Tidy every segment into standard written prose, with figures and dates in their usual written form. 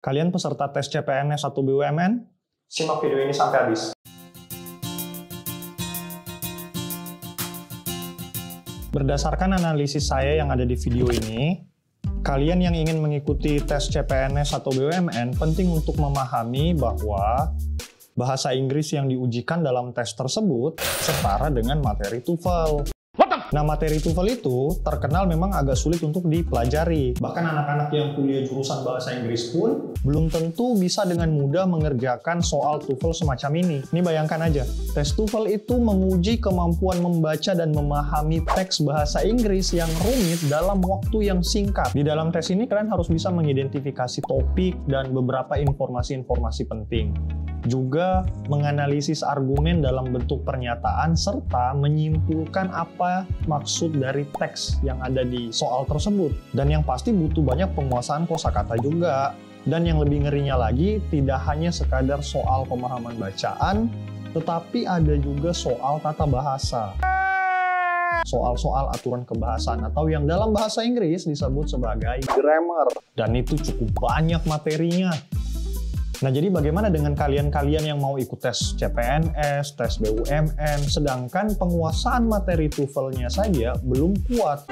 Kalian peserta tes CPNS atau BUMN? Simak video ini sampai habis. Berdasarkan analisis saya yang ada di video ini, kalian yang ingin mengikuti tes CPNS atau BUMN penting untuk memahami bahwa bahasa Inggris yang diujikan dalam tes tersebut setara dengan materi TOEFL. Nah, materi TOEFL itu terkenal memang agak sulit untuk dipelajari. Bahkan anak-anak yang kuliah jurusan bahasa Inggris pun belum tentu bisa dengan mudah mengerjakan soal TOEFL semacam ini. Ini bayangkan aja, tes TOEFL itu menguji kemampuan membaca dan memahami teks bahasa Inggris yang rumit dalam waktu yang singkat. Di dalam tes ini kalian harus bisa mengidentifikasi topik dan beberapa informasi-informasi penting. Juga menganalisis argumen dalam bentuk pernyataan serta menyimpulkan apa maksud dari teks yang ada di soal tersebut. Dan yang pasti butuh banyak penguasaan kosakata juga. Dan yang lebih ngerinya lagi, tidak hanya sekadar soal pemahaman bacaan, tetapi ada juga soal tata bahasa. Soal-soal aturan kebahasaan atau yang dalam bahasa Inggris disebut sebagai grammar. Dan itu cukup banyak materinya. Nah, jadi bagaimana dengan kalian-kalian yang mau ikut tes CPNS, tes BUMN, sedangkan penguasaan materi TOEFL-nya saja belum kuat?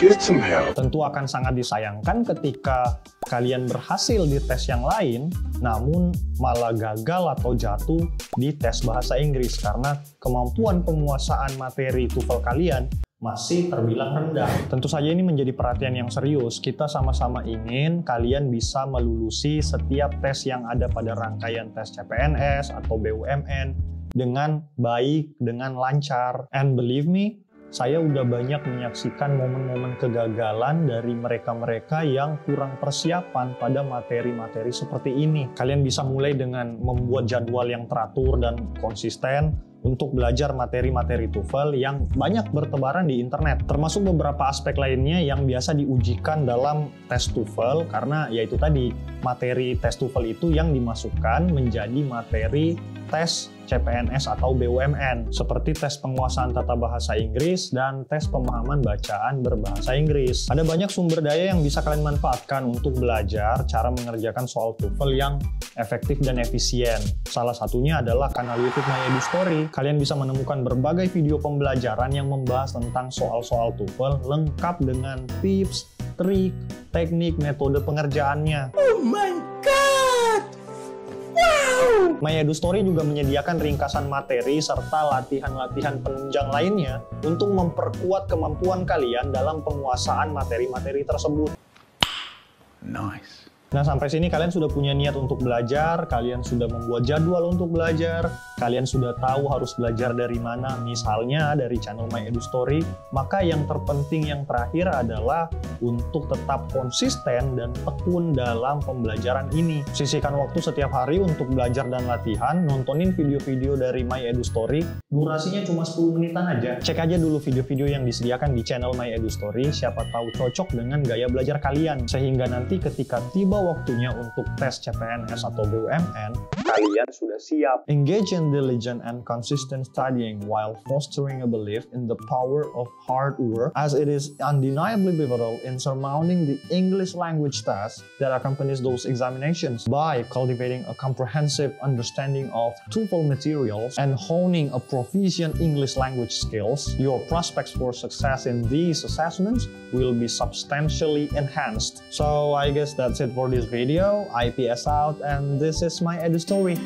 Tentu akan sangat disayangkan ketika kalian berhasil di tes yang lain, namun malah gagal atau jatuh di tes bahasa Inggris karena kemampuan penguasaan materi TOEFL kalian masih terbilang rendah. Tentu saja ini menjadi perhatian yang serius. Kita sama-sama ingin kalian bisa melulusi setiap tes yang ada pada rangkaian tes CPNS atau BUMN dengan baik, dengan lancar. And believe me, saya udah banyak menyaksikan momen-momen kegagalan dari mereka-mereka yang kurang persiapan pada materi-materi seperti ini. Kalian bisa mulai dengan membuat jadwal yang teratur dan konsisten untuk belajar materi-materi TOEFL yang banyak bertebaran di internet, termasuk beberapa aspek lainnya yang biasa diujikan dalam tes TOEFL, karena yaitu tadi, materi tes TOEFL itu yang dimasukkan menjadi materi tes CPNS atau BUMN, seperti tes penguasaan tata bahasa Inggris dan tes pemahaman bacaan berbahasa Inggris. Ada banyak sumber daya yang bisa kalian manfaatkan untuk belajar cara mengerjakan soal TOEFL yang efektif dan efisien. Salah satunya adalah kanal YouTube My Edu Story. Kalian bisa menemukan berbagai video pembelajaran yang membahas tentang soal-soal TOEFL lengkap dengan tips, trik, teknik, metode pengerjaannya. Oh my God! Wow! My Edu Story juga menyediakan ringkasan materi serta latihan-latihan penunjang lainnya untuk memperkuat kemampuan kalian dalam penguasaan materi-materi tersebut. Nice. Nah, sampai sini kalian sudah punya niat untuk belajar, kalian sudah membuat jadwal untuk belajar, kalian sudah tahu harus belajar dari mana, misalnya dari channel My Edu Story. Maka yang terpenting yang terakhir adalah untuk tetap konsisten dan tekun dalam pembelajaran ini. Sisihkan waktu setiap hari untuk belajar dan latihan, nontonin video-video dari My Edu Story, durasinya cuma 10 menitan aja. Cek aja dulu video-video yang disediakan di channel My Edu Story, siapa tahu cocok dengan gaya belajar kalian, sehingga nanti ketika tiba waktunya untuk tes CPNS atau BUMN, kalian sudah siap. Engage in diligent and consistent studying while fostering a belief in the power of hard work, as it is undeniably pivotal in surmounting the English language test that accompanies those examinations. By cultivating a comprehensive understanding of TOEFL materials and honing a proficient English language skills, your prospects for success in these assessments will be substantially enhanced. So I guess that's it for this video. IPS out, and this is My Edu Story.